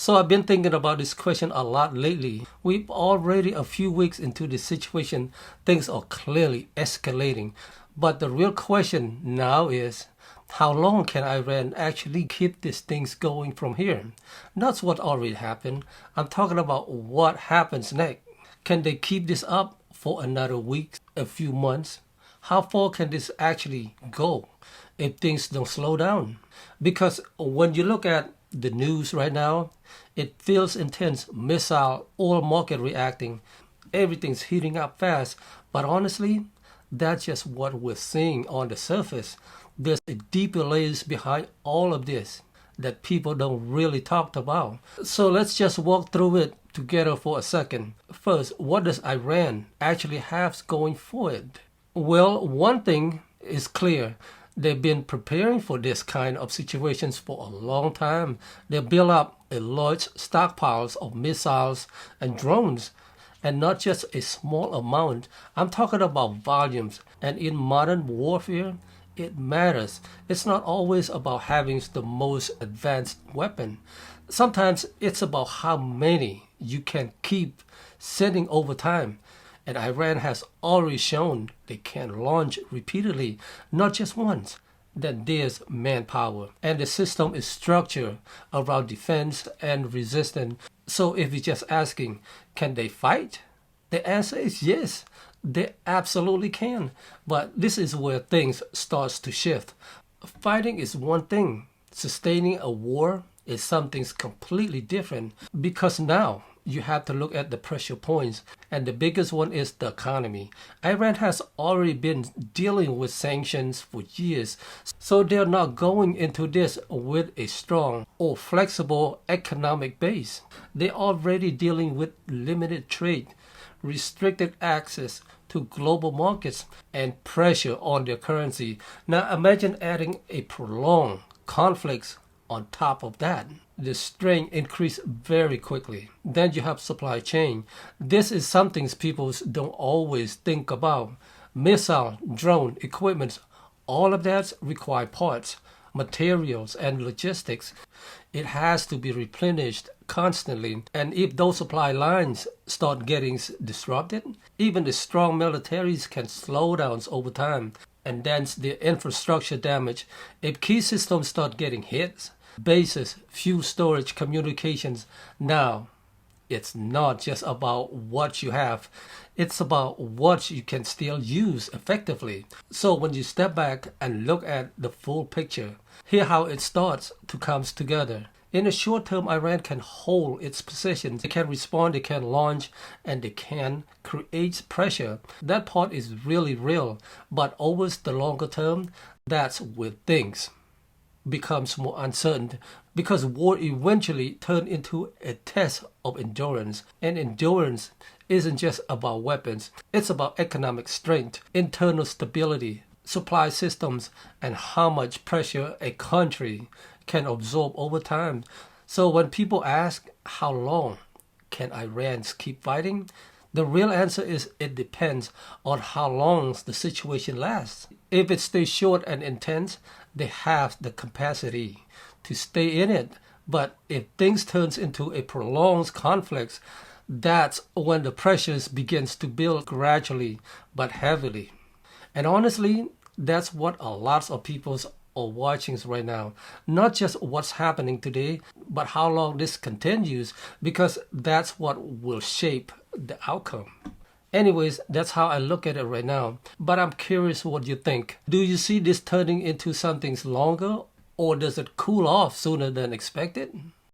So I've been thinking about this question a lot lately. We've already a few weeks into the situation. Things are clearly escalating. But the real question now is, how long can Iran actually keep these things going from here? That's what already happened. I'm talking about what happens next. Can they keep this up for another week, a few months? How far can this actually go if things don't slow down? Because when you look at the news right now, it feels intense. Missile, oil market reacting, everything's heating up fast. But honestly, that's just what we're seeing on the surface. There's a deeper layers behind all of this that people don't really talk about. So let's just walk through it together for a second. First, what does Iran actually have going for it? Well, one thing is clear. They've been preparing for this kind of situations for a long time. They built up a large stockpiles of missiles and drones, and not just a small amount. I'm talking about volumes. And in modern warfare, it matters. It's not always about having the most advanced weapon. Sometimes it's about how many you can keep sending over time. And Iran has already shown they can launch repeatedly, not just once. Then there's manpower. And the system is structured around defense and resistance. So if you're just asking, can they fight? The answer is yes. They absolutely can. But this is where things starts to shift. Fighting is one thing. Sustaining a war is something completely different. Because now you have to look at the pressure points, and the biggest one is the economy. Iran has already been dealing with sanctions for years, so they're not going into this with a strong or flexible economic base. They're already dealing with limited trade, restricted access to global markets, and pressure on their currency. Now imagine adding a prolonged conflict on top of that. The strain increased very quickly. Then you have supply chain. This is something people don't always think about. Missile, drone, equipment, all of that require parts, materials, and logistics. It has to be replenished constantly. And if those supply lines start getting disrupted, even the strong militaries can slow down over time. And then the infrastructure damage. If key systems start getting hit, bases, fuel storage, communications. Now, it's not just about what you have. It's about what you can still use effectively. So when you step back and look at the full picture, hear how it starts to come together. In the short term, Iran can hold its positions. They can respond, they can launch, and they can create pressure. That part is really real. But over the longer term, that's where things becomes more uncertain, because war eventually turns into a test of endurance. And endurance isn't just about weapons. It's about economic strength, internal stability, supply systems, and how much pressure a country can absorb over time. So when people ask how long can Iran keep fighting, the real answer is it depends on how long the situation lasts. If it stays short and intense, they have the capacity to stay in it. But if things turns into a prolonged conflict, that's when the pressures begins to build gradually but heavily. And honestly, that's what a lot of people are watching right now. Not just what's happening today, but how long this continues, because that's what will shape the outcome. Anyways, that's how I look at it right now. But I'm curious what you think. Do you see this turning into something longer, or does it cool off sooner than expected?